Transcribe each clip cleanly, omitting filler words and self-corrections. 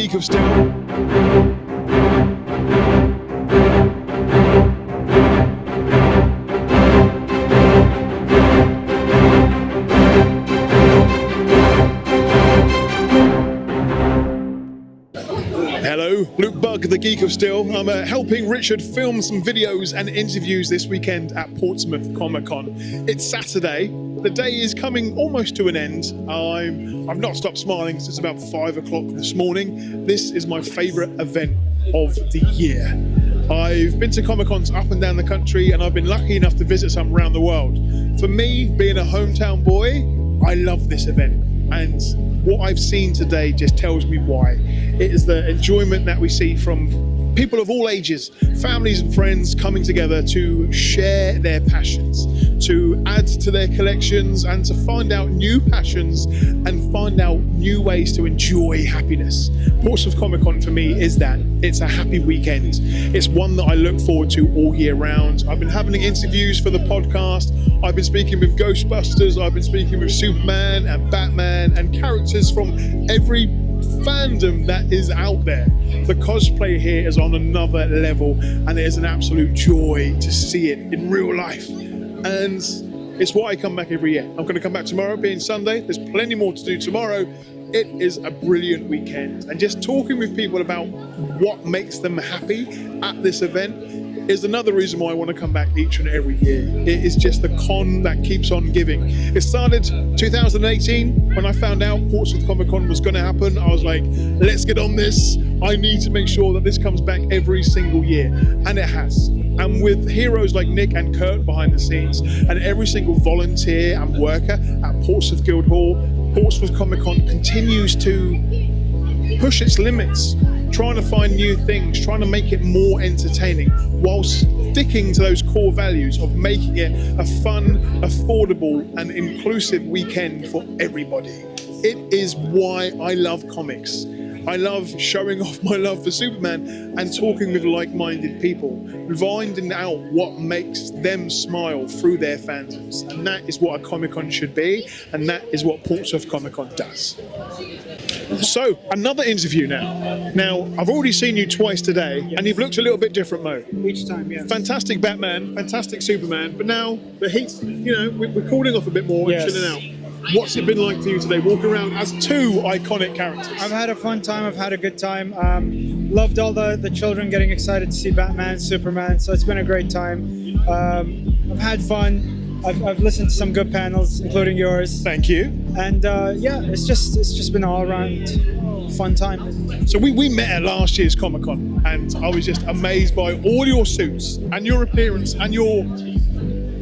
Geek of Steel. Hello, Luke Bugg, the Geek of Steel. I'm helping Richard film some videos and interviews this weekend at Portsmouth Comic-Con. It's Saturday. The day is coming almost to an end. I've not stopped smiling since about 5 o'clock this morning. This is my favourite event of the year. I've been to Comic-Cons up and down the country, and I've been lucky enough to visit some around the world. For me, being a hometown boy, I love this event. And what I've seen today just tells me why. It is the enjoyment that we see from people of all ages, families and friends coming together to share their passions, to add to their collections, and to find out new passions and find out new ways to enjoy happiness. Portsmouth Comic-Con for me is that. It's a happy weekend. It's one that I look forward to all year round. I've been having interviews for the podcast. I've been speaking with Ghostbusters. I've been speaking with Superman and Batman and characters from every fandom that is out there. The cosplay here is on another level, and it is an absolute joy to see it in real life. And it's why I come back every year. I'm going to come back tomorrow, being Sunday. There's plenty more to do tomorrow. It is a brilliant weekend, and just talking with people about what makes them happy at this event is another reason why I want to come back each and every year. It is just the con that keeps on giving. It started 2018 when I found out Portsmouth Comic-Con was going to happen. I was like, let's get on this. I need to make sure that this comes back every single year, and it has. And with heroes like Nick and Kurt behind the scenes, and every single volunteer and worker at Portsmouth Guildhall, Portsmouth Comic-Con continues to push its limits, trying to find new things, trying to make it more entertaining, while sticking to those core values of making it a fun, affordable, and inclusive weekend for everybody. It is why I love comics. I love showing off my love for Superman and talking with like-minded people, finding out what makes them smile through their fandoms. And that is what a Comic-Con should be, and that is what Portsmouth Comic-Con does. So, another interview now. Now, I've already seen you twice today, and you've looked a little bit different, Mo. Each time, yeah. Fantastic Batman, fantastic Superman, but now the heat's, we're cooling off a bit more and chilling out. What's it been like for you today, walking around as two iconic characters? I've had a fun time. I've had a good time. Loved all the children getting excited to see Batman, Superman. So it's been a great time. I've had fun. I've listened to some good panels, including yours. Thank you. And it's just been an all-around fun time. So we met at last year's Comic-Con, and I was just amazed by all your suits and your appearance and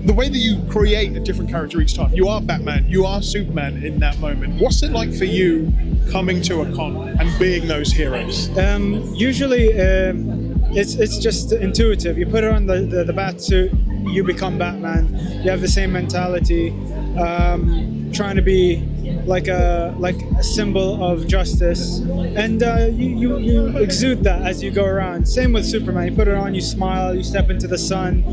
the way that you create a different character each time. You are Batman, you are Superman in that moment. What's it like for you coming to a con and being those heroes? Usually it's just intuitive. You put it on the bat suit, you become Batman. You have the same mentality, trying to be like a symbol of justice, and you exude that as you go around. Same with Superman. You put it on, you smile, you step into the sun.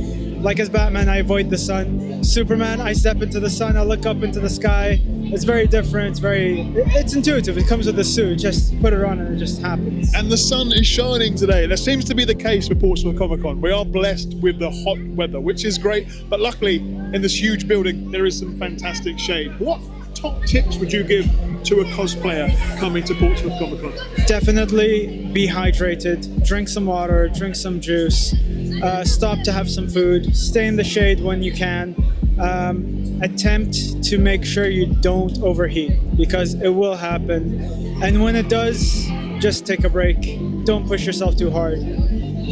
Like as Batman, I avoid the sun. Superman, I step into the sun, I look up into the sky. It's very different. It's intuitive. It comes with the suit. Just put it on and it just happens. And the sun is shining today. That seems to be the case with Portsmouth Comic-Con. We are blessed with the hot weather, which is great. But luckily, in this huge building, there is some fantastic shade. What top tips would you give to a cosplayer coming to Portsmouth Comic-Con? Definitely be hydrated. Drink some water, drink some juice. Stop to have some food. Stay in the shade when you can. Attempt to make sure you don't overheat, because it will happen. And when it does, just take a break. Don't push yourself too hard.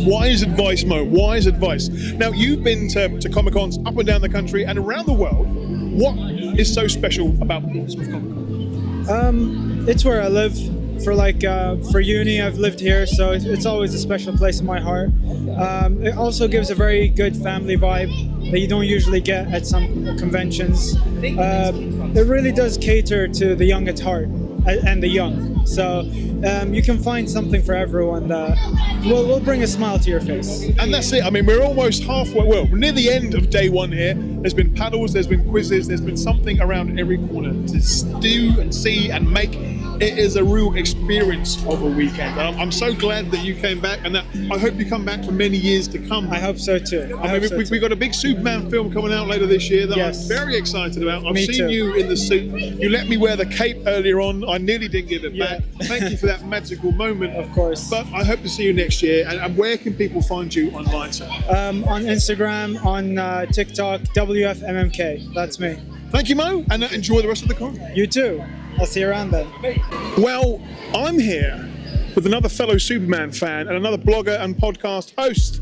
Wise advice, Mo. Wise advice. Now, you've been to Comic-Cons up and down the country and around the world. What is so special about Portsmouth Comic-Con? It's where I live. For uni, I've lived here, so it's always a special place in my heart. It also gives a very good family vibe that you don't usually get at some conventions. It really does cater to the young at heart and the young. So you can find something for everyone that will bring a smile to your face. And that's it. I mean, we're almost halfway. Well, we're near the end of day one here. There's been paddles, there's been quizzes, there's been something around every corner to do and see and make. it is a real experience of a weekend. I'm so glad that you came back, and that I hope you come back for many years to come. I hope so too. We've got a big Superman film coming out later this year that Yes. I'm very excited about. I've Me seen too. you in the suit. You let me wear the cape earlier on. I nearly didn't give it Yeah. back. Thank you for that magical moment. Of course. But I hope to see you next year. And where can people find you online, sir? On Instagram, on TikTok, WFMMK. That's me. Thank you, Mo, and enjoy the rest of the con. You too. I'll see you around then. Well, I'm here with another fellow Superman fan and another blogger and podcast host.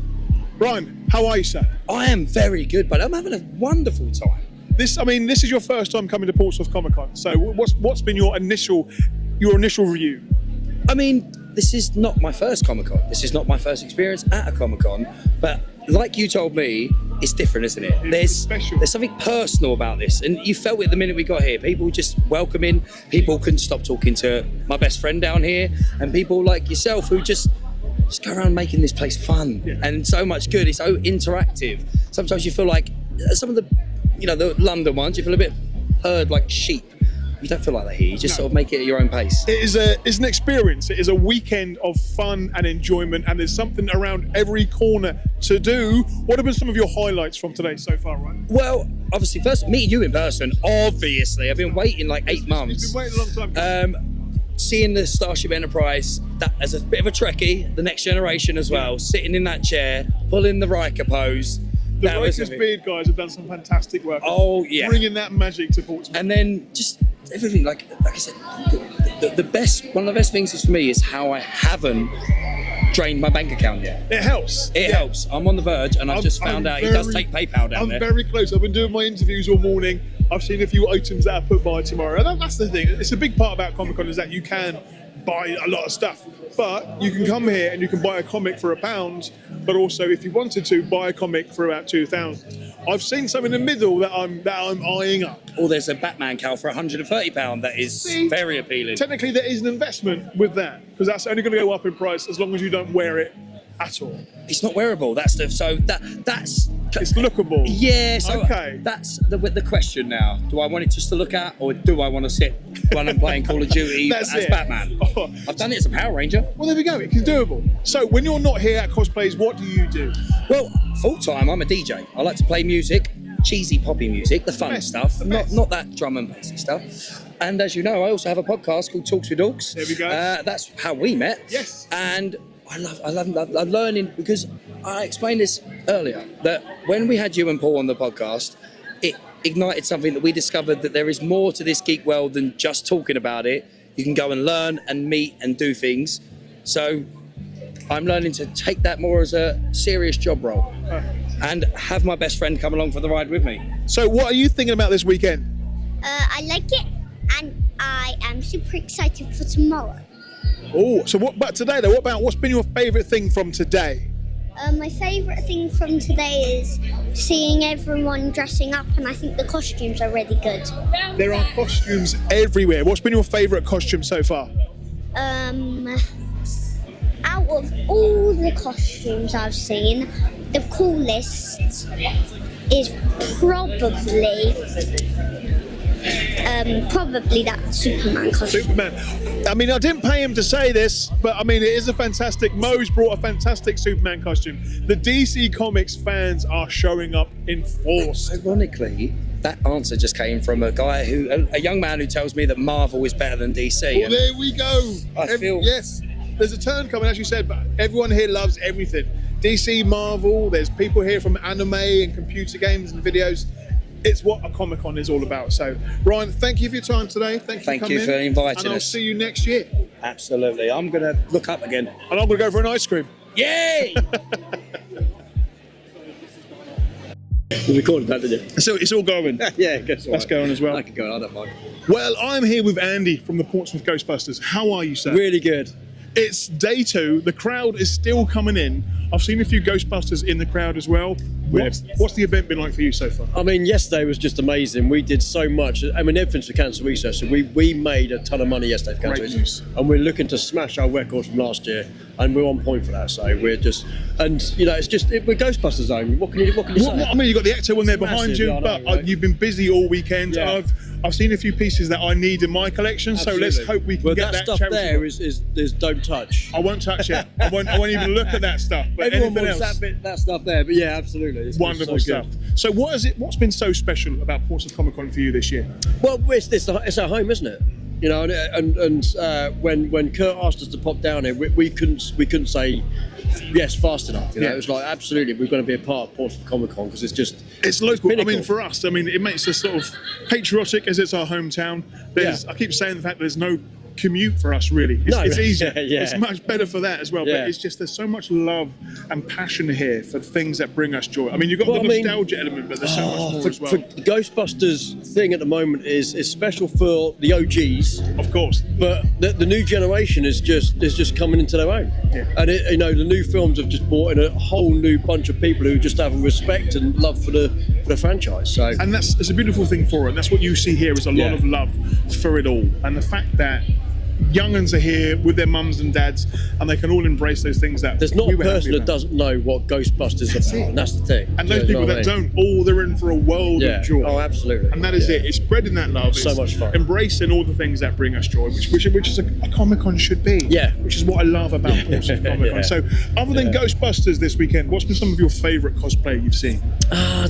Ryan, how are you, sir? I am very good, but I'm having a wonderful time. This is your first time coming to Portsmouth Comic Con. So, what's been your initial review? I mean, this is not my first Comic Con. This is not my first experience at a Comic Con, but like you told me, it's different, isn't it? It's special. There's something personal about this, and you felt it the minute we got here. People just welcoming. People couldn't stop talking to my best friend down here, and people like yourself who just go around making this place fun and so much good. It's so interactive. Sometimes you feel like some of the London ones, you feel a bit herd like sheep. You don't feel like that here. You just sort of make it at your own pace. It's an experience. It is a weekend of fun and enjoyment, and there's something around every corner to do. What have been some of your highlights from today so far, Ryan? Well, obviously, first meeting you in person. Obviously, I've been waiting like 8 months. You've been waiting a long time. Seeing the Starship Enterprise, that as a bit of a Trekkie, the next generation as well, sitting in that chair, pulling the Riker pose. The Riker's Beard guys have done some fantastic work. Oh, yeah. Bringing that magic to Portsmouth. And then just everything, like I said, one of the best things is for me is how I haven't drained my bank account yet. It helps. It helps. I'm on the verge, and I've just found out he does take PayPal down there. I'm very close. I've been doing my interviews all morning. I've seen a few items that I put by tomorrow. And that's the thing. It's a big part about Comic-Con is that you can buy a lot of stuff, but you can come here and you can buy a comic for £1, but also if you wanted to buy a comic for about 2,000. I've seen some in the middle that I'm eyeing up. Or there's a Batman cowl for £130 that is very appealing. Technically, there is an investment with that because that's only going to go up in price as long as you don't wear it at all. It's not wearable. That's it's lookable. Yeah. So okay. That's the question now. Do I want it just to look at, or do I want to sit when I'm playing Call of Duty as Batman? Oh. I've done it as a Power Ranger. Well, there we go. It's doable. So, when you're not here at Cosplays, what do you do? Well, full time, I'm a DJ. I like to play music, cheesy poppy music, the fun stuff, not that drum and bassy stuff. And as you know, I also have a podcast called Talks with Dorks. There we go. That's how we met. Yes. And I love learning, because I explained this earlier, that when we had you and Paul on the podcast, it ignited something that we discovered, that there is more to this geek world than just talking about it. You can go and learn and meet and do things. So I'm learning to take that more as a serious job role and have my best friend come along for the ride with me. So what are you thinking about this weekend? I like it, and I am super excited for tomorrow. Oh, so what about today though? What's been your favourite thing from today? My favourite thing from today is seeing everyone dressing up, and I think the costumes are really good. There are costumes everywhere. What's been your favourite costume so far? Out of all the costumes I've seen, the coolest is probably that Superman costume. Superman. I mean, I didn't pay him to say this, but I mean, it is a fantastic. Mo's brought a fantastic Superman costume. The DC Comics fans are showing up in force. Ironically, that answer just came from a guy a young man who tells me that Marvel is better than DC. Well, there we go. I feel yes. There's a turn coming, as you said, but everyone here loves everything. DC, Marvel. There's people here from anime and computer games and videos. It's what a Comic-Con is all about. So, Ryan, thank you for your time today. Thank you for inviting us. And I'll see you next year. Absolutely. I'm going to look up again. And I'm going to go for an ice cream. Yay! You recorded that, did you? So it's all going. Yeah, guess what? That's going as well. I can go, I don't mind. Well, I'm here with Andy from the Portsmouth Ghostbusters. How are you, sir? Really good. It's day 2. The crowd is still coming in. I've seen a few Ghostbusters in the crowd as well. What's the event been like for you so far? I mean, yesterday was just amazing. We did so much. I mean, everything's for cancer research. So we made a ton of money yesterday for cancer Great research. news. And we're looking to smash our record from last year. And we're on point for that. So we're just, and you know, we're Ghostbusters zone. What can you say? I mean, you've got the Ecto one there behind massive, you, yeah, I know, but right? you've been busy all weekend. Yeah. I've seen a few pieces that I need in my collection, so let's hope we can get that stuff charity there one. is don't touch. I won't touch it. I won't even look at that stuff. But Everyone anything wants else, that stuff there, but yeah, absolutely. It's wonderful so stuff. good. So what's been so special about Portsmouth Comic Con for you this year? Well, it's our home, isn't it? You know, and when Kurt asked us to pop down here, we couldn't say yes fast enough. You know, Yeah. it was like absolutely we're going to be a part of Portsmouth Comic Con because It's local. pinnacle. I mean, for us, it makes us sort of patriotic as it's our hometown. I keep saying the fact that there's no commute for us really. It's easier. Yeah. It's much better for that as well. Yeah. But it's just there's so much love and passion here for things that bring us joy. I mean, you've got the nostalgia element, but there's so much more as well. For the Ghostbusters thing at the moment is special for the OGs, Of course. but the new generation is just coming into their own. Yeah. And the new films have just brought in a whole new bunch of people who just have a respect and love for the franchise. So And it's a beautiful thing for it. And that's what you see here is a lot of love for it all. And the fact that young'uns are here with their mums and dads and they can all embrace those things that there's not we a were happy person that about. doesn't know what Ghostbusters is about, and that's the thing. And those You know people what that I mean? don't, they're in for a world of joy. Oh, absolutely. And that is it. It's spreading that love. So It's much fun. Embracing all the things that bring us joy, which is a Comic-Con should be. Yeah. Which is what I love about Portsmouth Comic-Con. Yeah. So other than Ghostbusters this weekend, what's been some of your favourite cosplay you've seen? I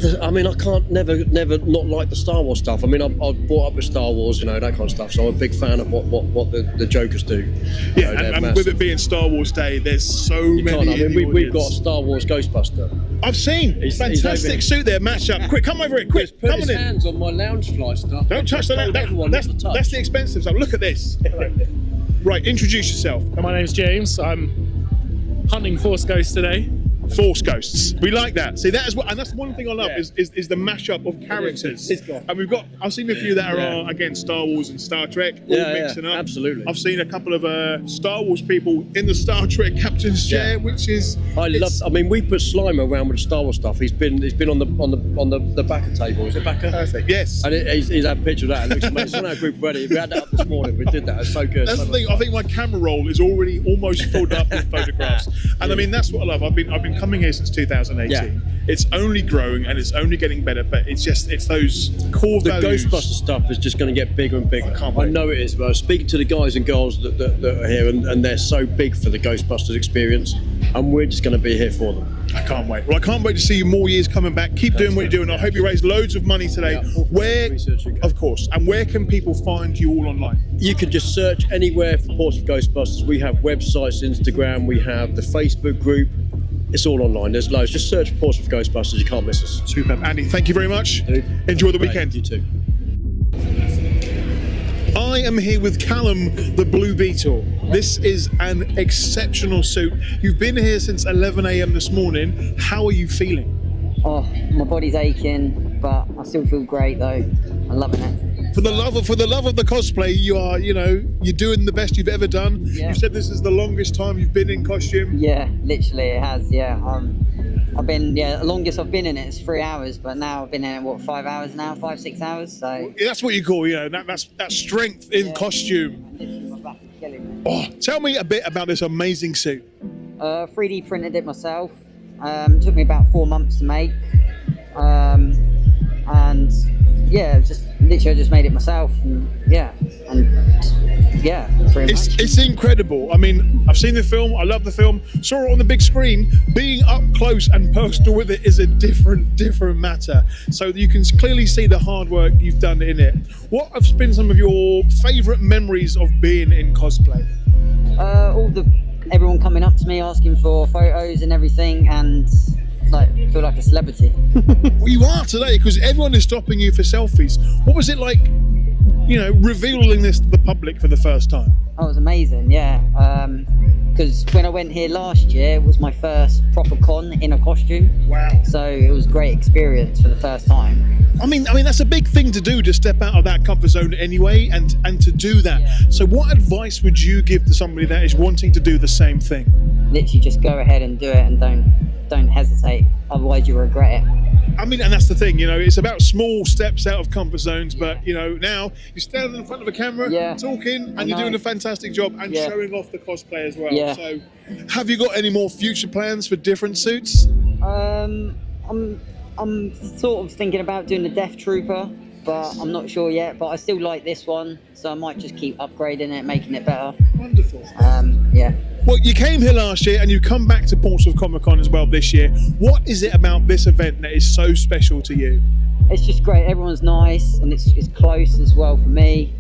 can't never not like the Star Wars stuff. I mean, I'm brought up with Star Wars, that kind of stuff. So I'm a big fan of what the Jokers do. Yeah, and with it being Star Wars Day, there's so many. We've got a Star Wars Ghostbuster. I've seen He's fantastic over here. suit there, match up. Quick, come over here, quick, Just put come his on in. hands on my lounge fly stuff. Don't touch the lamp. That's the expensive stuff. Look at this. Right, introduce yourself. My name's James. I'm hunting Force Ghosts today. Force ghosts. We like that. See, that is what, and that's one thing I love is the mashup of characters. And I've seen a few that are again Star Wars and Star Trek, all mixing up. Absolutely. I've seen a couple of Star Wars people in the Star Trek captain's chair, which is we put Slimer around with the Star Wars stuff. He's been on the backer table. Is it backer? perfect. Yes. And he's had a picture of that. It looks amazing. It's on our group already. We had that up this morning. We did that. It's so good. That's so the thing. I think my camera roll is already almost filled up with photographs, and I mean that's what I love. I've been coming here since 2018. Yeah. It's only growing and it's only getting better, but it's those core The values. Ghostbuster stuff is just going to get bigger and bigger. I know it is, but I was speaking to the guys and girls that are here, and they're so big for the Ghostbusters experience, and we're just going to be here for them. I can't wait. Well, I can't wait to see you more years coming back. Keep doing what you're doing. I hope you raise loads of money today. Of course. And where can people find you all online? You can just search anywhere for Portsmouth Ghostbusters. We have websites, Instagram, we have the Facebook group. It's all online. There's loads. Just search Portsmouth Ghostbusters. You can't miss us. Superb. Andy, thank you very much. Enjoy the weekend. You too. I am here with Callum, the Blue Beetle. This is an exceptional suit. You've been here since 11 a.m. this morning. How are you feeling? Oh, my body's aching, but I still feel great though. I'm loving it. For the love of the cosplay, you're doing the best you've ever done. Yeah. You said this is the longest time you've been in costume. Yeah, literally it has. Yeah, I've been the longest I've been in it is 3 hours, but now I've been in it 5 hours now, 5-6 hours. So That's what you call, that's strength in costume. literally my back is killing me. Oh, tell me a bit about this amazing suit. 3D printed it myself. Took me about 4 months to make, and yeah, I just made it myself, and pretty much. It's incredible. I mean, I've seen the film. I love the film. Saw it on the big screen. Being up close and personal with it is a different matter. So you can clearly see the hard work you've done in it. What have been some of your favourite memories of being in cosplay? Everyone coming up to me asking for photos and everything, and I feel like a celebrity. Well, you are today because everyone is stopping you for selfies. What was it like, revealing this to the public for the first time? That was amazing, yeah. Because when I went here last year, it was my first proper con in a costume. Wow. So it was a great experience for the first time. I mean that's a big thing to do, to step out of that comfort zone anyway, and to do that. Yeah. So what advice would you give to somebody that is wanting to do the same thing? Literally just go ahead and do it, and don't hesitate, otherwise you regret it. I mean, and that's the thing, it's about small steps out of comfort zones, but now you're standing in front of a camera, talking, and you're doing a fantastic job and showing off the cosplay as well. Yeah. So have you got any more future plans for different suits? I'm sort of thinking about doing the Death Trooper. but I'm not sure yet. But I still like this one, so I might just keep upgrading it, making it better. Wonderful. Yeah. Well, you came here last year and you come back to Portsmouth Comic Con as well this year. What is it about this event that is so special to you? It's just great. Everyone's nice, and it's close as well for me.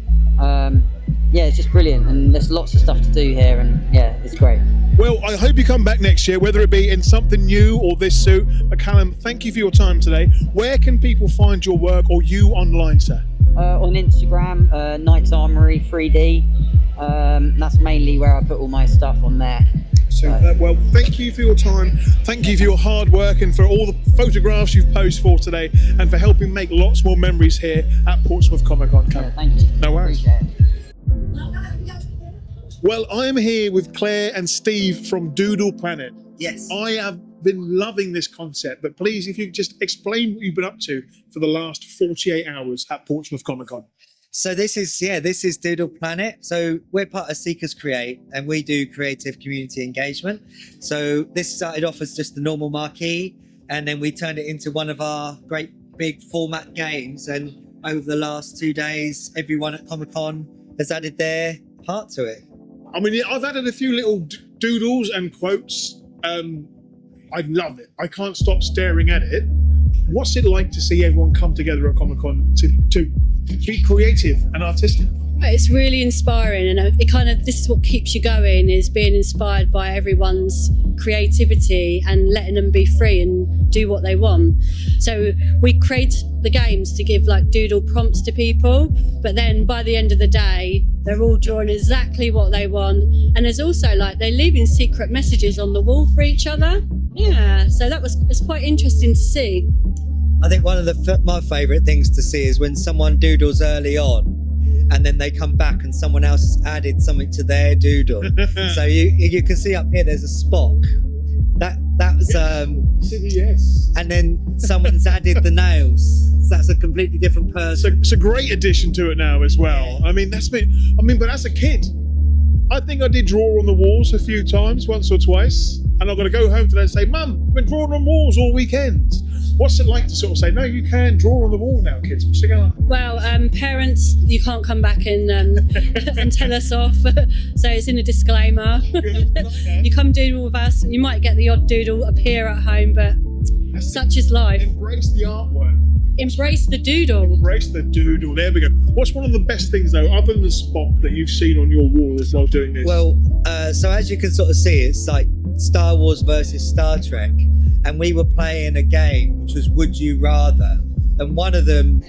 Yeah, it's just brilliant, and there's lots of stuff to do here, and yeah, it's great. Well, I hope you come back next year, whether it be in something new or this suit. But Callum, thank you for your time today. Where can people find your work or you online, sir? On Instagram, Knight's Armory 3D. That's mainly where I put all my stuff on there. Well, thank you for your time. Thank you for your hard work and for all the photographs you've posed for today, and for helping make lots more memories here at Portsmouth Comic Con. Yeah, thank you. No worries. Appreciate it. Well, I'm here with Claire and Steve from Doodle Planet. Yes. I have been loving this concept, but please, if you could just explain what you've been up to for the last 48 hours at Portsmouth Comic Con. So this is Doodle Planet. So we're part of Seekers Create, and we do creative community engagement. So this started off as just the normal marquee, and then we turned it into one of our great big format games. And over the last 2 days, everyone at Comic Con has added their part to it. I mean, I've added a few little doodles and quotes. I love it. I can't stop staring at it. What's it like to see everyone come together at Comic Con to be creative and artistic? It's really inspiring, and this is what keeps you going, is being inspired by everyone's creativity and letting them be free and do what they want. So we create the games to give like doodle prompts to people, but then by the end of the day they're all drawing exactly what they want, and there's also like they're leaving secret messages on the wall for each other. Yeah, so it's quite interesting to see. I think one of my favourite things to see is when someone doodles early on, and then they come back and someone else has added something to their doodle. So you can see up here there's a Spock. That was yes. And then someone's added the nails. So that's a completely different person. It's a great addition to it now as well. Yeah. I mean, but as a kid, I think I did draw on the walls a few times, once or twice, and I'm going to go home today and say, Mum, I've been drawing on walls all weekend. What's it like to sort of say, no, you can draw on the wall now, kids? What's it going on? Well, parents, you can't come back and and tell us off. So it's in a disclaimer. You come doodle with us. You might get the odd doodle appear at home, but such is life. Embrace the artwork. Embrace the doodle. Embrace the doodle. There we go. What's one of the best things, though, other than the Spock, that you've seen on your wall as well doing this? Well, so as you can sort of see, it's like Star Wars versus Star Trek. And we were playing a game which was Would You Rather, and one of them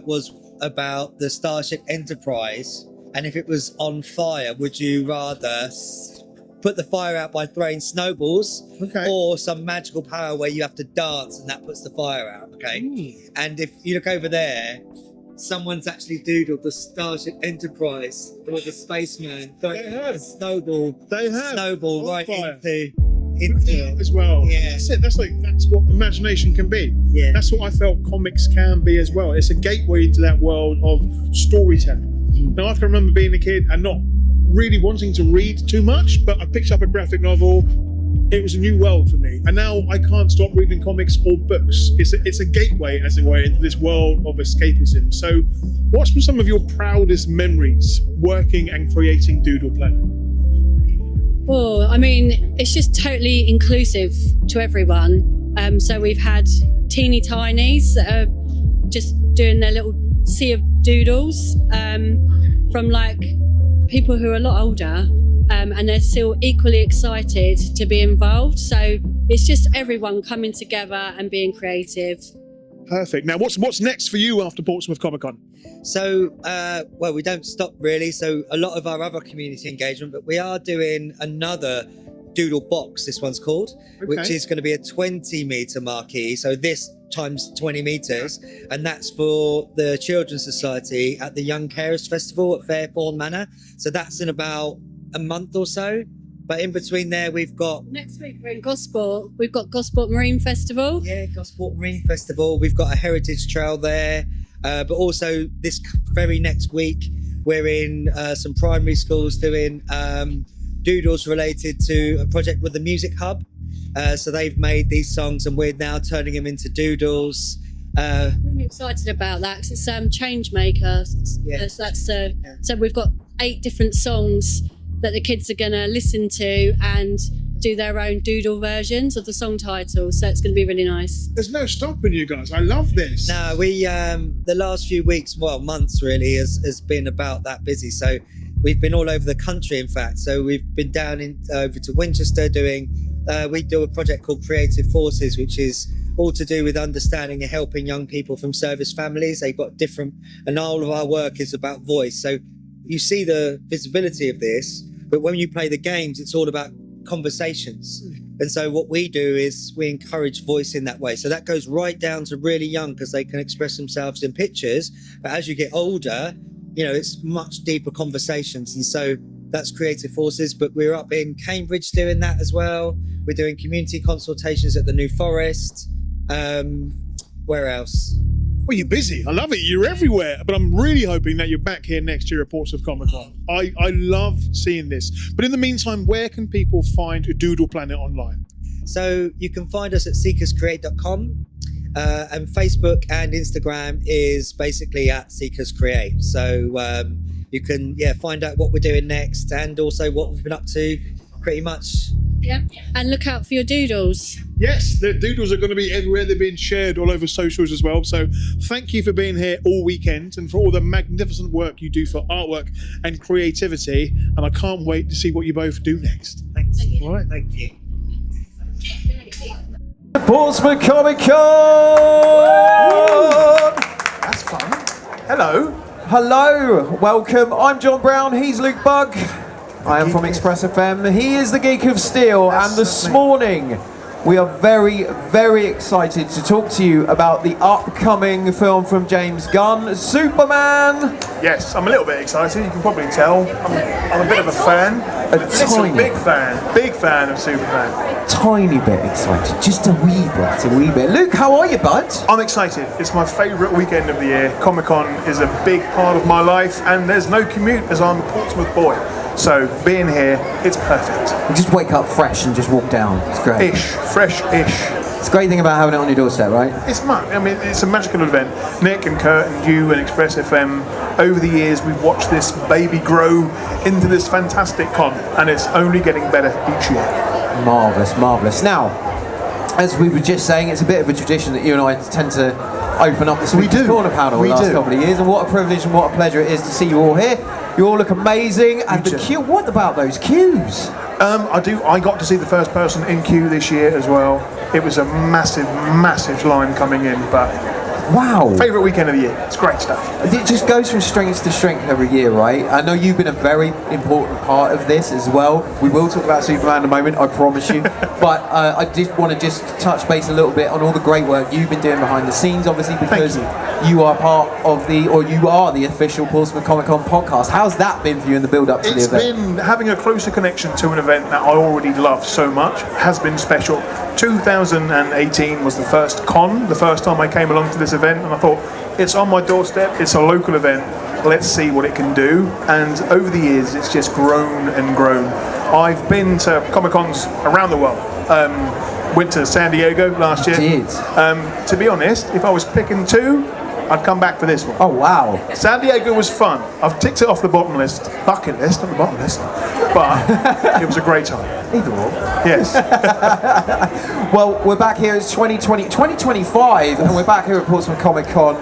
was about the Starship Enterprise, and if it was on fire, would you rather put the fire out by throwing snowballs, or some magical power where you have to dance and that puts the fire out? And if you look over there, someone's actually doodled the Starship Enterprise with a spaceman throwing a snowball right into it as well. Yeah. That's what imagination can be. Yeah. That's what I felt comics can be as well. It's a gateway into that world of storytelling. Now, I can remember being a kid and not really wanting to read too much, but I picked up a graphic novel. It was a new world for me, and now I can't stop reading comics or books. It's a gateway, as it were, into this world of escapism. So, what's been some of your proudest memories working and creating Doodle Planet? Well, I mean, it's just totally inclusive to everyone. So we've had teeny tinies that are just doing their little sea of doodles, from like people who are a lot older, and they're still equally excited to be involved. So it's just everyone coming together and being creative. Perfect. Now, what's next for you after Portsmouth Comic Con? So, well, we don't stop really. So a lot of our other community engagement, but we are doing another doodle box, this one's called, which is going to be a 20-meter marquee. So this times 20 meters, and that's for the Children's Society at the Young Carers Festival at Fairbourne Manor. So that's in about a month or so. But in between there, we've got... Next week we're in Gosport. We've got Gosport Marine Festival. Yeah, Gosport Marine Festival. We've got a heritage trail there. But also this very next week, we're in some primary schools doing doodles related to a project with the Music Hub. So they've made these songs and we're now turning them into doodles. really excited about that 'cause it's change maker. Yeah. So we've got 8 different songs that the kids are going to listen to and do their own doodle versions of the song titles. So it's going to be really nice. There's no stopping you guys. I love this. No, we the last few weeks, well, months really, has been about that busy. So we've been all over the country, in fact. So we've been down over to Winchester doing. We do a project called Creative Forces, which is all to do with understanding and helping young people from service families. They've got different, and all of our work is about voice. So you see the visibility of this, but when you play the games, it's all about conversations. And so what we do is we encourage voice in that way. So that goes right down to really young because they can express themselves in pictures. But as you get older, you know, it's much deeper conversations. And so that's Creative Forces. But we're up in Cambridge doing that as well. We're doing community consultations at the New Forest. Where else? Well, you're busy. I love it. You're everywhere. But I'm really hoping that you're back here next year at Portsmouth Comic Con. I love seeing this. But in the meantime, where can people find Doodle Planet online? So you can find us at seekerscreate.com. And Facebook and Instagram is basically at Seekers Create. So you can find out what we're doing next and also what we've been up to pretty much. Yeah, and look out for your doodles. Yes, the doodles are going to be everywhere. They're being shared all over socials as well. So thank you for being here all weekend and for all the magnificent work you do for artwork and creativity. And I can't wait to see what you both do next. Thanks. All right. Thank you. Portsmouth Comic Con! That's fun. Hello. Hello, welcome. I'm John Brown, he's Luke Bugg. I am from Express FM. He is the Geek of Steel, and this morning we are very, very excited to talk to you about the upcoming film from James Gunn, Superman. Yes, I'm a little bit excited. You can probably tell. I'm a bit of a fan. Big fan of Superman. Tiny bit excited, just a wee bit. Luke, how are you, bud? I'm excited. It's my favourite weekend of the year. Comic-Con is a big part of my life, and there's no commute as I'm a Portsmouth boy. So being here, it's perfect. You just wake up fresh and just walk down. It's great. Fresh-ish. It's a great thing about having it on your doorstep, right? It's a magical event. Nick and Kurt and you and Express FM, over the years we've watched this baby grow into this fantastic con, and it's only getting better each year. Marvellous. Now, as we were just saying, it's a bit of a tradition that you and I tend to open up the Speakers Corner panel the last couple of years, and what a privilege and what a pleasure it is to see you all here. You all look amazing, and the queue. What about those queues? I got to see the first person in queue this year as well. It was a massive line coming in, but wow, favourite weekend of the year. It's great stuff. It just goes from strength to strength every year, right? I know you've been a very important part of this as well. We will talk about Superman in a moment, I promise you. But I did want to touch base a little bit on all the great work you've been doing behind the scenes, obviously, because you are part of you are the official Portsmouth Comic Con podcast. How's that been for you in the build-up to the event? It's been having a closer connection to an event that I already love so much. Has been special. 2018 was the first time I came along to this event, and I thought, it's on my doorstep, it's a local event, let's see what it can do. And over the years, it's just grown and grown. I've been to Comic-Cons around the world. Went to San Diego last year. To be honest, if I was picking two, I'd come back for this one. Oh, wow. San Diego was fun. I've ticked it off the bucket list, not the bottom list, but it was a great time. Either or. Yes. Well, we're back here, it's 2025, and we're back here at Portsmouth Comic Con.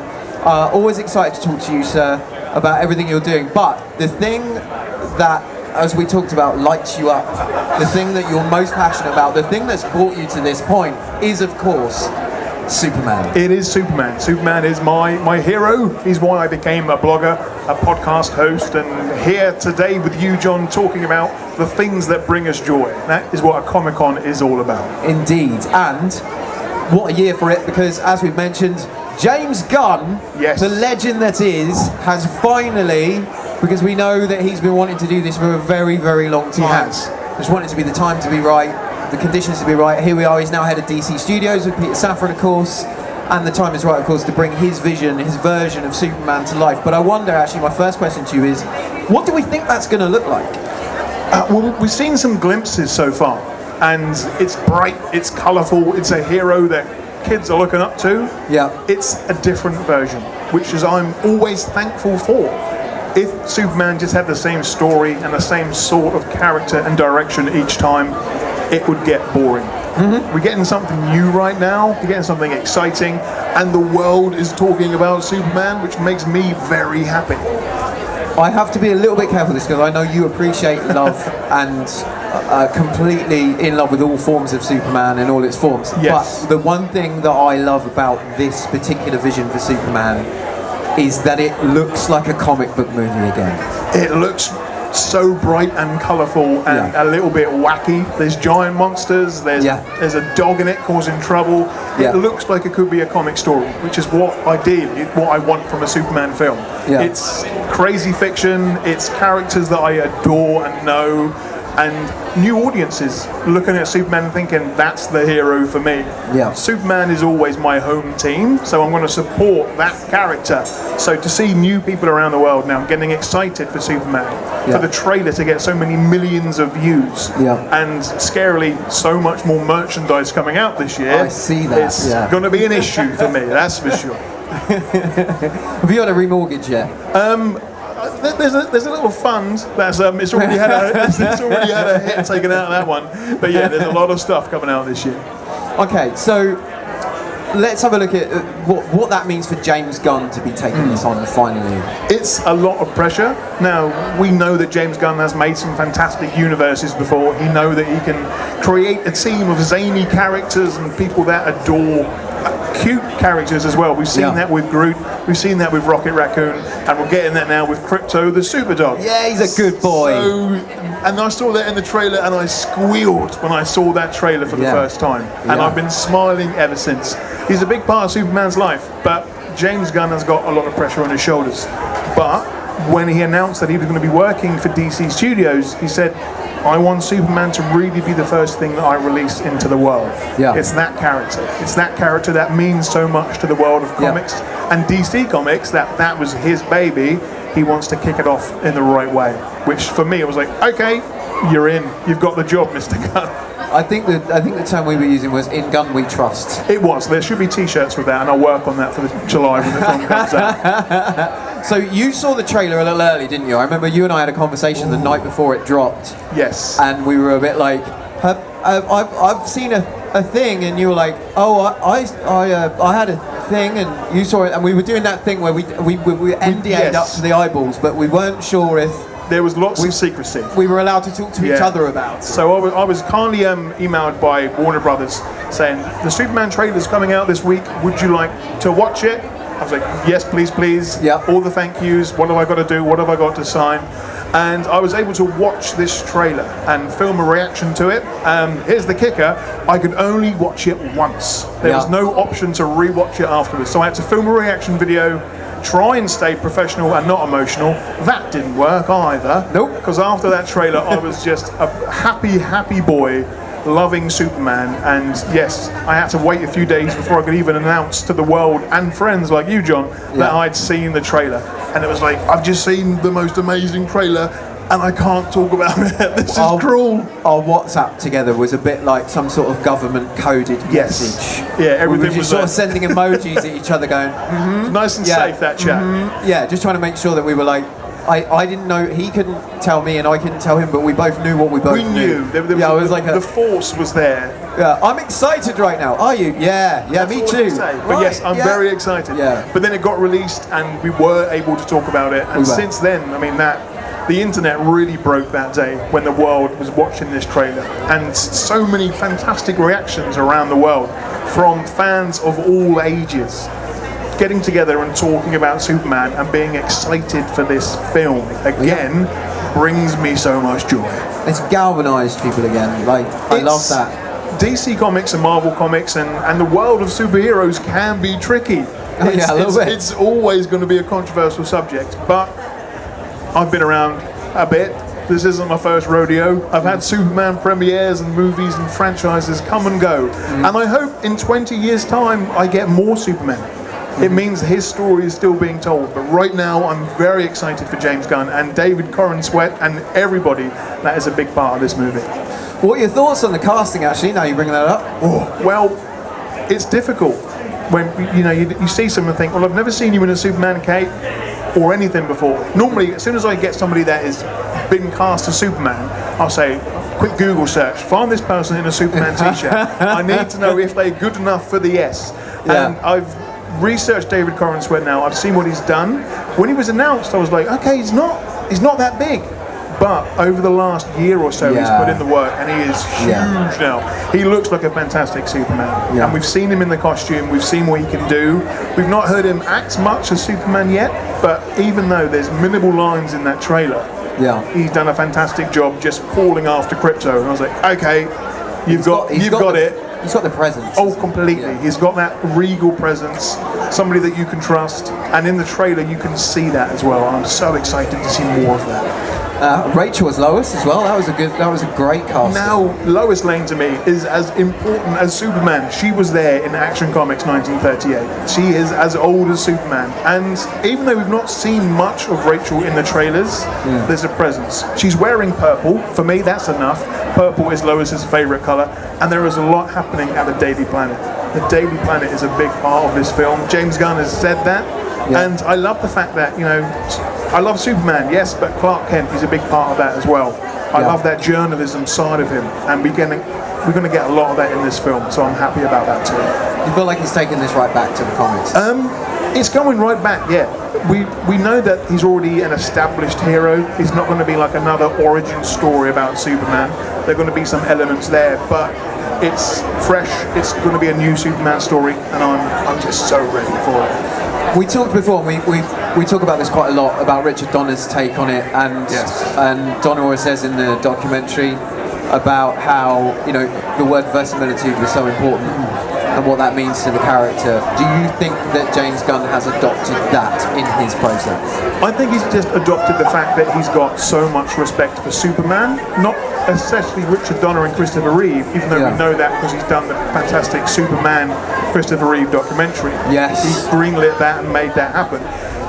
Always excited to talk to you, sir, about everything you're doing. But the thing that, as we talked about, lights you up, the thing that you're most passionate about, the thing that's brought you to this point is, of course, Superman. It is Superman. Superman is my hero. He's why I became a blogger, a podcast host, and here today with you, John, talking about the things that bring us joy. That is what a Comic-Con is all about. Indeed. And what a year for it, because as we've mentioned, James Gunn, the legend that is, has finally, because we know that he's been wanting to do this for a very, very long time. Just wanted to be the time to be right, the conditions to be right. Here we are, he's now head of DC Studios with Peter Safran, of course, and the time is right, of course, to bring his vision, his version of Superman to life. But I wonder, actually, my first question to you is, what do we think that's going to look like? Well, we've seen some glimpses so far, and it's bright, it's colourful, it's a hero that kids are looking up to, it's a different version, which is I'm always thankful for. If Superman just had the same story and the same sort of character and direction each time, it would get boring. We're getting something new right now, we're getting something exciting, and the world is talking about Superman, which makes me very happy. I have to be a little bit careful with this because I know you appreciate love and completely in love with all forms of Superman in all its forms. Yes. But the one thing that I love about this particular vision for Superman is that it looks like a comic book movie again. It looks so bright and colourful and a little bit wacky. There's giant monsters, there's a dog in it causing trouble. It looks like it could be a comic story, which is what I want from a Superman film. It's crazy fiction, it's characters that I adore and know, and new audiences looking at Superman and thinking that's the hero for me. Superman is always my home team, so I'm going to support that character. So to see new people around the world now getting excited for Superman, for the trailer to get so many millions of views, and scarily so much more merchandise coming out this year, I see that. It's going to be an issue for me, that's for sure. Have you had a remortgage yet? There's a little fund that's it's already had a hit taken out of that one, but yeah, there's a lot of stuff coming out this year. Okay, so let's have a look at what that means for James Gunn to be taking this on finally. It's a lot of pressure. Now, we know that James Gunn has made some fantastic universes before. He knows that he can create a team of zany characters and people that adore cute characters as well. We've seen that with Groot, we've seen that with Rocket Raccoon, and we're getting that now with Crypto the Superdog. Yeah, he's a good boy. And I saw that in the trailer and I squealed when I saw that trailer for the first time. And I've been smiling ever since. He's a big part of Superman's life, but James Gunn has got a lot of pressure on his shoulders. But when he announced that he was going to be working for DC Studios, he said, I want Superman to really be the first thing that I release into the world. It's that character. It's that character that means so much to the world of comics. And DC Comics, that was his baby. He wants to kick it off in the right way. Which for me, it was like, okay, you're in. You've got the job, Mr. Gunn. I think the term we were using was "In Gunn We Trust." It was. There should be T-shirts with that, and I'll work on that for July when the film comes out. So you saw the trailer a little early, didn't you? I remember you and I had a conversation the night before it dropped. Yes. And we were a bit like, I've seen a thing, and you were like, oh, I had a thing, and you saw it, and we were doing that thing where we NDA'd up to the eyeballs, but we weren't sure if. There was lots of secrecy. We were allowed to talk to each other about it. So I was kindly emailed by Warner Brothers saying, the Superman trailer's coming out this week, would you like to watch it? I was like, yes, please, please. All the thank yous, what have I got to do, what have I got to sign? And I was able to watch this trailer and film a reaction to it. Here's the kicker, I could only watch it once. There was no option to re-watch it afterwards. So I had to film a reaction video, try and stay professional and not emotional. That didn't work either. Nope. Because after that trailer, I was just a happy boy, loving Superman. And yes, I had to wait a few days before I could even announce to the world and friends like you, John, that I'd seen the trailer. And it was like, I've just seen the most amazing trailer, and I can't talk about it. This is cruel. Our WhatsApp together was a bit like some sort of government coded message. Yeah, everything we were just sort of sending emojis at each other going, nice and safe, that chat. Yeah, just trying to make sure that we were like, I didn't know, he couldn't tell me and I couldn't tell him, but we both knew what we both knew. The force was there. Yeah, I'm excited right now. Are you? Yeah, me too. But yes, I'm very excited. Yeah. But then it got released and we were able to talk about it. And since then, I mean, the internet really broke that day when the world was watching this trailer. And so many fantastic reactions around the world from fans of all ages, getting together and talking about Superman and being excited for this film again brings me so much joy. It's galvanized people again. Like, I love that. DC Comics and Marvel Comics and the world of superheroes can be tricky. It's always going to be a controversial subject, but I've been around a bit. This isn't my first rodeo. I've had Superman premieres and movies and franchises come and go. And I hope in 20 years' time I get more Superman. It means his story is still being told. But right now I'm very excited for James Gunn and David Corran Sweat and everybody that is a big part of this movie. What are your thoughts on the casting, actually, now you bring that up? Oh, well, it's difficult when you see someone and think, well, I've never seen you in a Superman cape or anything before. Normally, as soon as I get somebody that has been cast as Superman, I'll say, quick Google search, find this person in a Superman t-shirt. I need to know if they're good enough for the S. And I've researched David Corrin Sweat now. I've seen what he's done. When he was announced, I was like, okay, he's not that big. But over the last year or so, he's put in the work, and he is huge now. He looks like a fantastic Superman. And we've seen him in the costume. We've seen what he can do. We've not heard him act much as Superman yet, but even though there's minimal lines in that trailer, he's done a fantastic job just calling after Crypto. And I was like, okay, you've got it. He's got the presence. Oh, completely. He's got that regal presence, somebody that you can trust, and in the trailer you can see that as well. I'm so excited to see more of that. Rachel as Lois as well. That was a great cast. Now, Lois Lane to me is as important as Superman. She was there in Action Comics 1938. She is as old as Superman. And even though we've not seen much of Rachel in the trailers, there's a presence. She's wearing purple. For me, that's enough. Purple is Lois's favorite color. And there is a lot happening at the Daily Planet. The Daily Planet is a big part of this film. James Gunn has said that. And I love the fact that, I love Superman, yes, but Clark Kent is a big part of that as well. I love that journalism side of him, and we're going to get a lot of that in this film, so I'm happy about that too. You feel like he's taking this right back to the comics? It's going right back, yeah. We know that he's already an established hero. He's not going to be like another origin story about Superman. There are going to be some elements there, but it's fresh. It's going to be a new Superman story, and I'm just so ready for it. We talked before, we talk about this quite a lot, about Richard Donner's take on it, and Donner always says in the documentary about how, the word verisimilitude was so important and what that means to the character. Do you think that James Gunn has adopted that in his process? I think he's just adopted the fact that he's got so much respect for Superman, not especially Richard Donner and Christopher Reeve, even though we know that because he's done the fantastic Superman Christopher Reeve documentary. Yes. He's greenlit that and made that happen.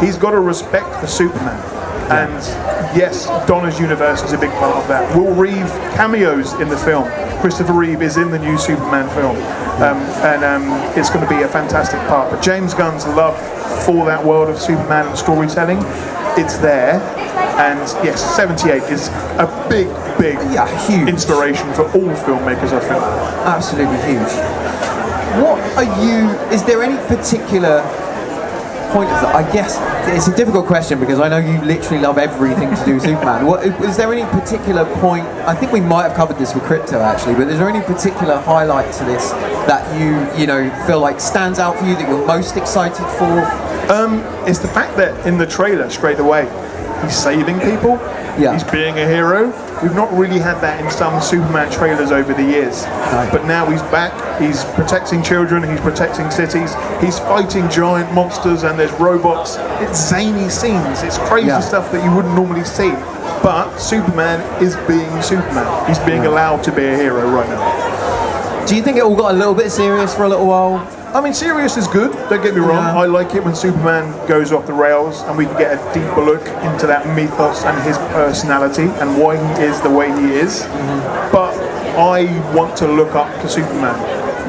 He's got a respect for Superman. And yes, Donner's universe is a big part of that. Will Reeve cameos in the film. Christopher Reeve is in the new Superman film. And it's going to be a fantastic part. But James Gunn's love for that world of Superman and storytelling, it's there. And yes, 78 is a big huge inspiration for all filmmakers, I feel. Absolutely huge. Is there any particular point of that? I guess it's a difficult question because I know you literally love everything to do with Superman. Is there any particular point, I think we might have covered this with Crypto actually, but is there any particular highlight to this that you feel like stands out for you, that you're most excited for? It's the fact that in the trailer straight away he's saving people, he's being a hero. We've not really had that in some Superman trailers over the years. But now he's back, he's protecting children, he's protecting cities, he's fighting giant monsters and there's robots. It's zany scenes, it's crazy stuff that you wouldn't normally see. But Superman is being Superman. He's being allowed to be a hero right now. Do you think it all got a little bit serious for a little while? I mean, serious is good, don't get me wrong. I like it when Superman goes off the rails and we can get a deeper look into that mythos and his personality and why he is the way he is. But I want to look up to Superman.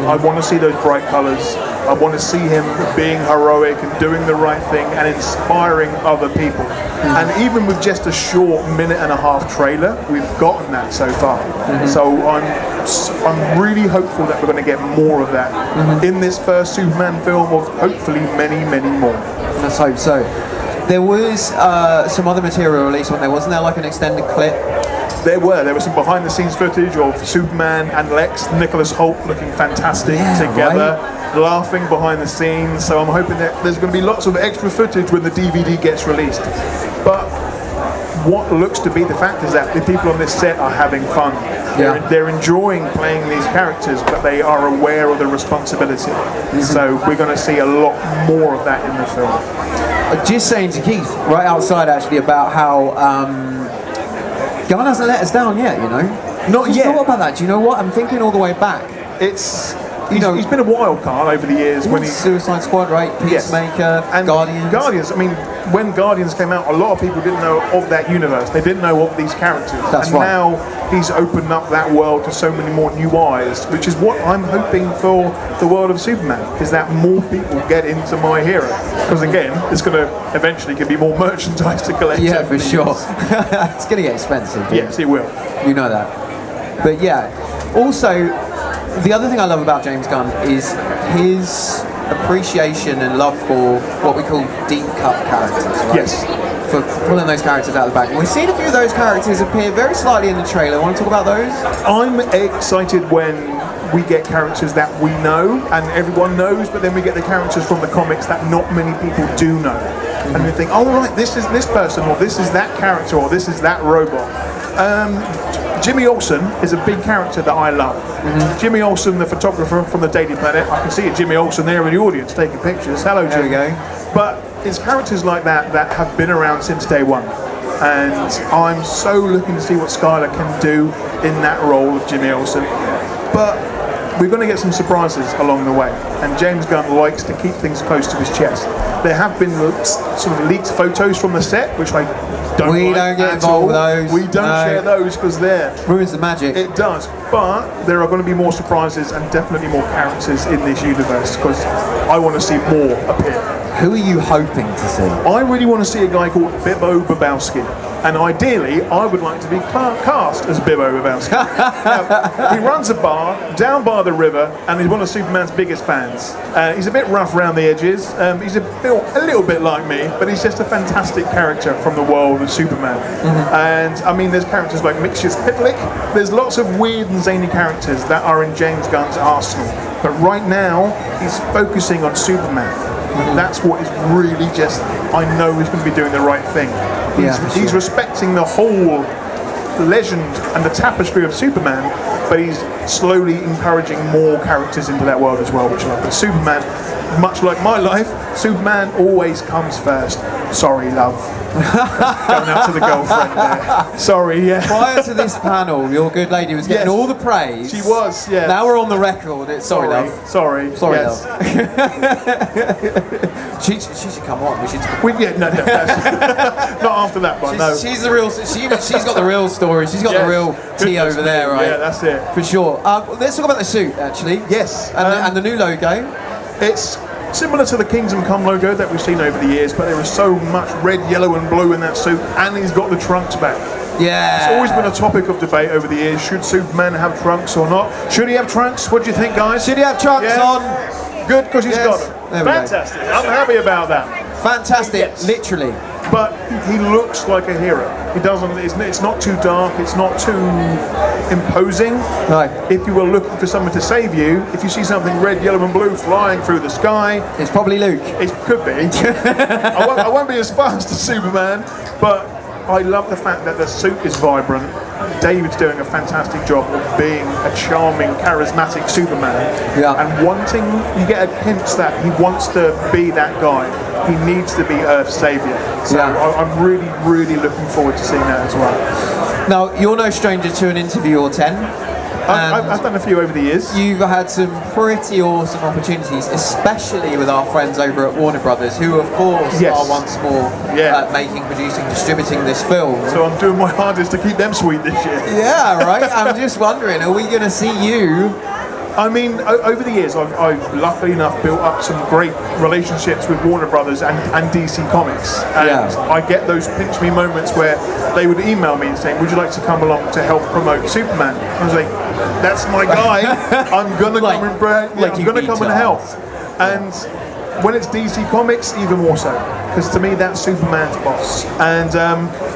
I want to see those bright colours. I want to see him being heroic and doing the right thing and inspiring other people. And even with just a short minute-and-a-half trailer, we've gotten that so far. So I'm really hopeful that we're going to get more of that in this first Superman film of hopefully many, many more. Let's hope so. There was some other material released, wasn't there? Wasn't there like an extended clip? There was some behind-the-scenes footage of Superman and Lex, Nicholas Hoult looking fantastic together, laughing behind the scenes. So I'm hoping that there's going to be lots of extra footage when the DVD gets released. But what looks to be the fact is that the people on this set are having fun. They're enjoying playing these characters, but they are aware of the responsibility. So we're going to see a lot more of that in the film. Just saying to Keith, right outside actually, about how Gunn hasn't let us down yet, Not yet. Thought about that. Do you know what? I'm thinking all the way back. It's he's been a wild card over the years when he's Suicide Squad, right? Peacemaker, and Guardians. I mean, when Guardians came out, a lot of people didn't know of that universe. They didn't know of these characters. Now he's opened up that world to so many more new eyes, which is what I'm hoping for the world of Superman, is that more people get into My Hero. Because again, it's going to eventually give me more merchandise to collect. Yeah, for sure. It's going to get expensive. Yes, it will. You know that. But yeah, also, the other thing I love about James Gunn is his appreciation and love for what we call deep cut characters, right? Yes. For pulling those characters out of the back. And we've seen a few of those characters appear very slightly in the trailer. Want to talk about those? I'm excited when we get characters that we know and everyone knows, but then we get the characters from the comics that not many people do know. And they think, oh right, this is this person, or this is that character, or this is that robot. Jimmy Olsen is a big character that I love. Jimmy Olsen, the photographer from the Daily Planet. I can see a Jimmy Olsen there in the audience taking pictures. Hello, Jimmy. There we go. But it's characters like that that have been around since day one. And I'm so looking to see what Skylar can do in that role of Jimmy Olsen. But we're going to get some surprises along the way. And James Gunn likes to keep things close to his chest. There have been sort of leaked photos from the set, which I don't We like don't get at involved all. with those. We don't share those because they're... Ruins the magic. It does. But there are going to be more surprises and definitely more characters in this universe because I want to see more appear. Who are you hoping to see? I really want to see a guy called Bibbo Babowski. And ideally, I would like to be cast as Bibbo Babowski. Now, he runs a bar down by the river, and he's one of Superman's biggest fans. He's a bit rough around the edges. He's a little bit like me, but he's just a fantastic character from the world of Superman. And I mean, there's characters like Mixius Pitlick. There's lots of weird and zany characters that are in James Gunn's arsenal. But right now, he's focusing on Superman. That's what is really just, I know he's going to be doing the right thing. He's respecting the whole legend and the tapestry of Superman, but he's slowly encouraging more characters into that world as well, which I love. But Superman, much like my life, Superman always comes first. Sorry, love. Going out to the girlfriend there. Sorry, yeah. Prior to this panel, your good lady was getting all the praise. She was, yeah. Now we're on the record. It's sorry, love. Sorry, yes. Love. she should come on. No, not after that one. No. She's the real. She's got the real story. She's got the real tea over there, right? Yeah, that's it. For sure. Let's talk about the suit, actually. Yes. And the new logo. It's similar to the Kingdom Come logo that we've seen over the years, but there is so much red, yellow and blue in that suit, and he's got the trunks back. Yeah. It's always been a topic of debate over the years. Should Superman have trunks or not? Should he have trunks? What do you think, guys? Should he have trunks on? Good, because he's got them. Fantastic. I'm happy about that. Fantastic, literally. But he looks like a hero. He doesn't. It's not too dark. It's not too imposing. Right. If you were looking for someone to save you, if you see something red, yellow, and blue flying through the sky, it's probably Luke. It could be. I won't be as fast as Superman, but I love the fact that the suit is vibrant. David's doing a fantastic job of being a charming, charismatic Superman. Yeah. And you get a hint that he wants to be that guy. He needs to be Earth's savior. So I'm really, really looking forward to seeing that as well. Now, you're no stranger to an interview or 10. I've done a few over the years. You've had some pretty awesome opportunities, especially with our friends over at Warner Brothers, who of course are once more making, producing, distributing this film. So I'm doing my hardest to keep them sweet this year. Yeah, right. I'm just wondering, are we going to see you? I mean, over the years, I've luckily enough built up some great relationships with Warner Brothers and DC Comics. And I get those pinch me moments where they would email me and say, would you like to come along to help promote Superman? I was like, that's my guy. I'm going to come and help. And when it's DC Comics, even more so. Because to me, that's Superman's boss. And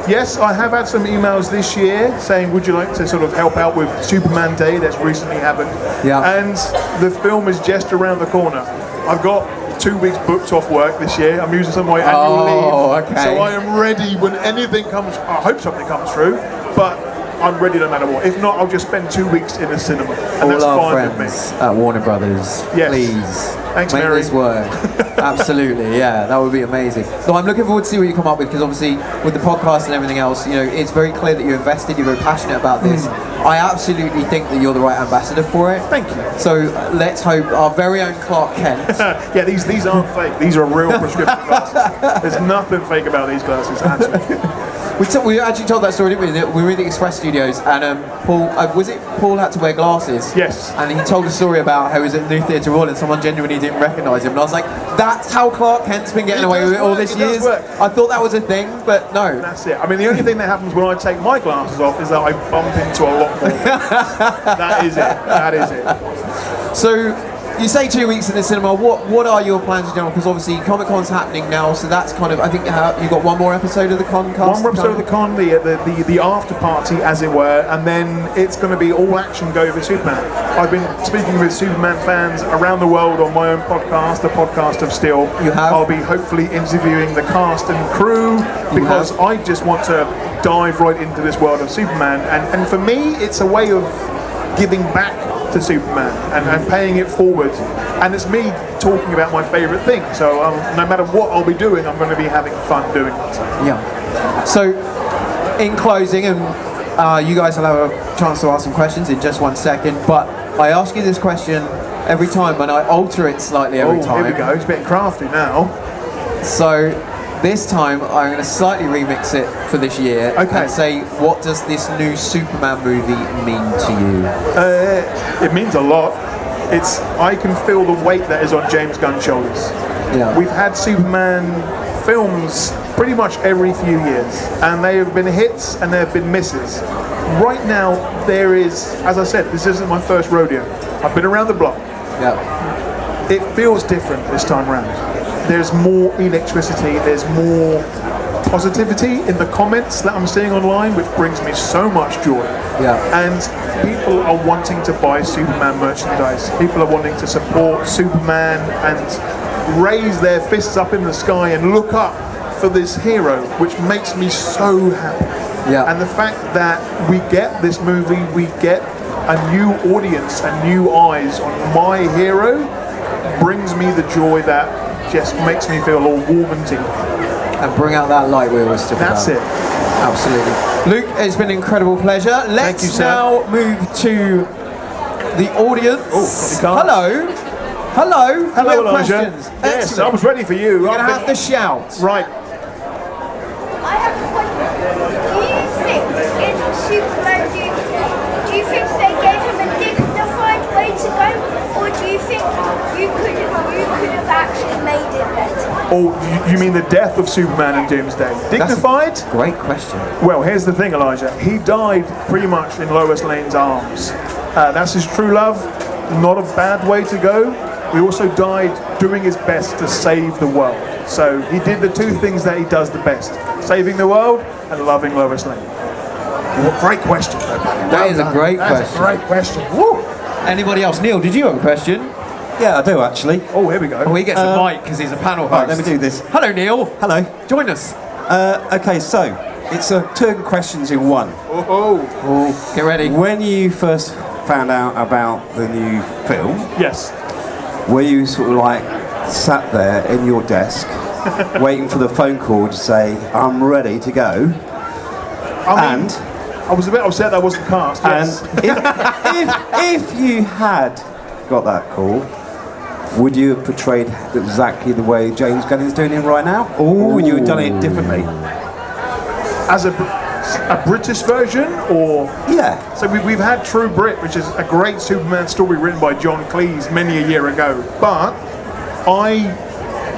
yes, I have had some emails this year saying, would you like to sort of help out with Superman Day that's recently happened? Yeah. And the film is just around the corner. I've got 2 weeks booked off work this year. I'm using some of my annual leave. Okay. So I am ready when anything comes. I hope something comes through. But I'm ready no matter what. If not, I'll just spend 2 weeks in the cinema, and All that's our fine with me. friends at Warner Brothers, Yes. please Thanks, make Mary. this work. Absolutely, yeah, that would be amazing. So I'm looking forward to see what you come up with, because obviously with the podcast and everything else, you know, it's very clear that you're invested, you're very passionate about this. I absolutely think that you're the right ambassador for it. Thank you. So let's hope our very own Clark Kent. Yeah, these aren't fake. These are real prescription glasses. There's nothing fake about these glasses at all. We actually told that story, didn't we? That we were at the Express Studios, and Paul, Paul had to wear glasses? Yes. And he told a story about how he was at New Theatre Royal and someone genuinely didn't recognise him. And I was like, that's how Clark Kent's been getting away with it all this years. I thought that was a thing, but no. That's it. I mean, the only thing that happens when I take my glasses off is that I bump into a lot more. That is it. That is it. So, you say 2 weeks in the cinema. What are your plans in general? Because obviously Comic Con's happening now, so that's kind of, I think you've got one more episode of the con cast. One more episode of the con, the after party, as it were, and then it's going to be all action go for Superman. I've been speaking with Superman fans around the world on my own podcast, the Podcast of Steel. You have? I'll be hopefully interviewing the cast and crew, because I just want to dive right into this world of Superman, and for me, it's a way of giving back to Superman and paying it forward, and it's me talking about my favourite thing, so no matter what I'll be doing, I'm going to be having fun doing it. Yeah. So, in closing, and you guys will have a chance to ask some questions in just 1 second, but I ask you this question every time, and I alter it slightly every time. Here we go, it's getting crafty now. So, this time I'm going to slightly remix it for this year and say, what does this new Superman movie mean to you? It means a lot. I can feel the weight that is on James Gunn's shoulders. Yeah. We've had Superman films pretty much every few years, and they have been hits and there have been misses. Right now, there is, as I said, this isn't my first rodeo. I've been around the block. Yeah. It feels different this time around. There's more electricity, there's more positivity in the comments that I'm seeing online, which brings me so much joy. Yeah. And people are wanting to buy Superman merchandise. People are wanting to support Superman and raise their fists up in the sky and look up for this hero, which makes me so happy. Yeah. And the fact that we get this movie, we get a new audience and new eyes on my hero, brings me the joy that just makes me feel all warm and tingly. And bring out that light we always talk about. That's it. Absolutely. Luke, it's been an incredible pleasure. Let's you, sir. now move to the audience. Hello. Hello. Hello, We have Elijah. questions. Yes, Excellent. I was ready for you. You're going to have to shout. Right. I have a question. Do you think in Superman, do you think they gave him a dignified way to go, or do you think you could have actually made it better? Oh, you mean the death of Superman in Doomsday? Dignified? Great question. Well, here's the thing, Elijah. He died pretty much in Lois Lane's arms. That's his true love. Not a bad way to go. He also died doing his best to save the world. So he did the two things that he does the best: saving the world and loving Lois Lane. Well, great question, though, buddy. That is a great That's question. a great question. Woo! Anybody else? Neil, did you have a question? Yeah, I do actually. Oh, here we go. Oh, he gets a mic because he's a panel host. Right, let me do this. Hello, Neil. Hello. Join us. Okay, so it's two questions in one. Oh, get ready. When you first found out about the new film, Yes. were you sort of like sat there in your desk waiting for the phone call to say, I'm ready to go? I mean, I was a bit upset that I wasn't cast. Yes. And if you had got that call, would you have portrayed exactly the way James Gunn is doing it right now? Or would you have done it differently? As a British version, or? Yeah. So we've had True Brit, which is a great Superman story written by John Cleese many a year ago. But I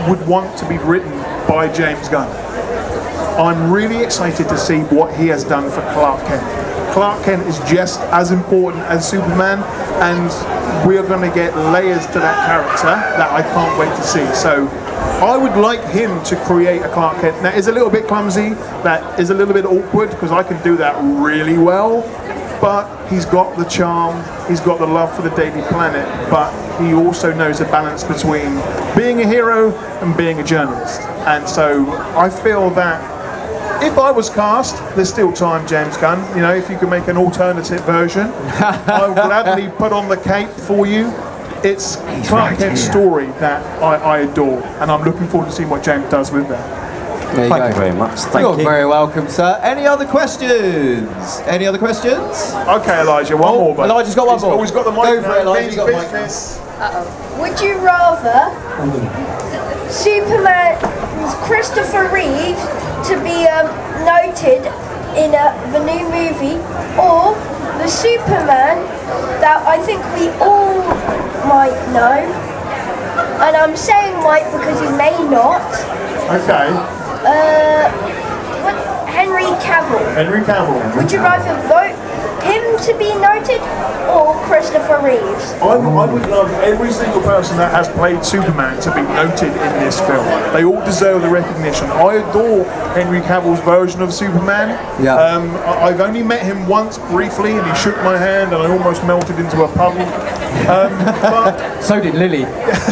would want to be written by James Gunn. I'm really excited to see what he has done for Clark Kent. Clark Kent is just as important as Superman, and we are going to get layers to that character that I can't wait to see. So I would like him to create a Clark Kent that is a little bit clumsy, that is a little bit awkward, because I can do that really well, but he's got the charm, he's got the love for the Daily Planet, but he also knows a balance between being a hero and being a journalist. And so I feel that if I was cast, there's still time, James Gunn. You know, if you could make an alternative version, I would gladly put on the cape for you. It's Clark Kent's story that I adore, and I'm looking forward to seeing what James does with that. Thank you very much. You're very welcome, sir. Any other questions? Any other questions? Okay, Elijah, one more. But Elijah's got one more. Always got the mic. Go for it, Elijah. You've got the mic. Would you rather Superman's Christopher Reeve to be noted in the new movie, or the Superman that I think we all might know? And I'm saying might because he may not. Okay. Henry Cavill. Henry Cavill. Would you rather vote him to be noted or Christopher Reeves? I would love every single person that has played Superman to be noted in this film. They all deserve the recognition. I adore Henry Cavill's version of Superman. Yeah. I've only met him once briefly, and he shook my hand, and I almost melted into a puddle. But So did Lily.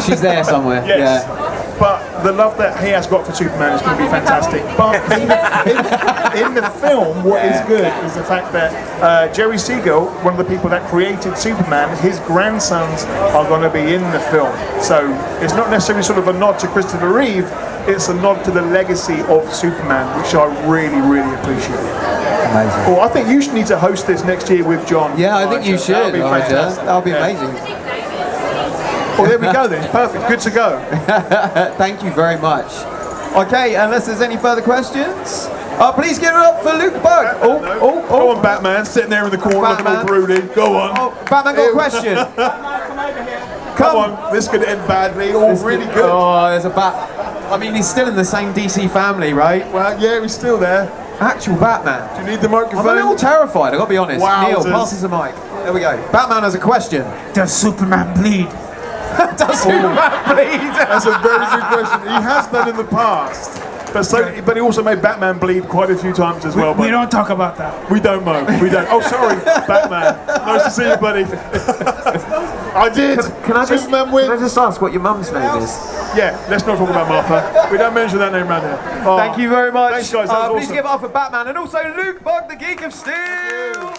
She's there somewhere. yes. Yeah. But the love that he has got for Superman is going to be fantastic. But in the film, what is good is the fact that Jerry Siegel, one of the people that created Superman, his grandsons are going to be in the film. So it's not necessarily sort of a nod to Christopher Reeve, it's a nod to the legacy of Superman, which I really, really appreciate. Amazing. Well, I think you should need to host this next year with John. Yeah, I think you should. That would be fantastic. That would be amazing. Well, there we go then. Perfect. Good to go. Thank you very much. Okay, unless there's any further questions, please give it up for Luke Bug. Go on, Batman. Sitting there in the corner looking all broody. Go on. Batman got a question. Come on. This could end badly. All really good. Oh, there's a bat. I mean, he's still in the same DC family, right? Well, yeah, he's still there. Actual Batman. Do you need the microphone? I'm a little terrified, I've got to be honest. Wowzers. Neil, pass us the mic. There we go. Batman has a question. Does Superman bleed? Does Superman bleed? That's a very good question. He has done in the past. But he also made Batman bleed quite a few times as well. We don't talk about that. We don't, Mo. We don't. Oh, sorry, Batman. Nice to see you, buddy. I did. Can I just ask what your mum's name is? Yeah, let's not talk about Martha. We don't mention that name around here. Oh. Thank you very much. Thanks, guys. That was please awesome. give it up for Batman and also Luke Bug, the Geek of Steel.